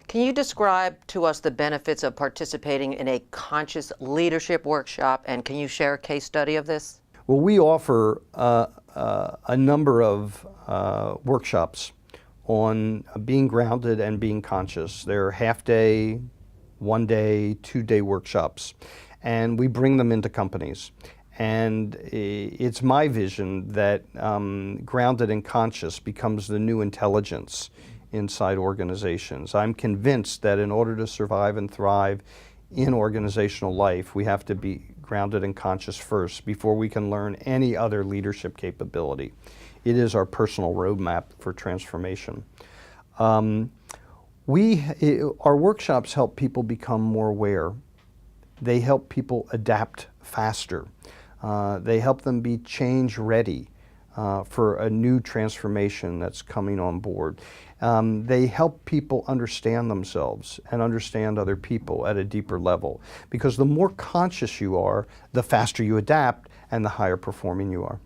Can you describe to us the benefits of participating in a conscious leadership workshop, and can you share a case study of this? Well, we offer a number of workshops on being grounded and being conscious. They're half-day, one-day, two-day workshops, and we bring them into companies. And it's my vision that grounded and conscious becomes the new intelligence inside organizations. I'm convinced that in order to survive and thrive in organizational life, we have to be grounded and conscious first before we can learn any other leadership capability. It is our personal roadmap for transformation. Our workshops help people become more aware. They help people adapt faster. They help them be change ready for a new transformation that's coming on board. They help people understand themselves and understand other people at a deeper level, because the more conscious you are, the faster you adapt and the higher performing you are.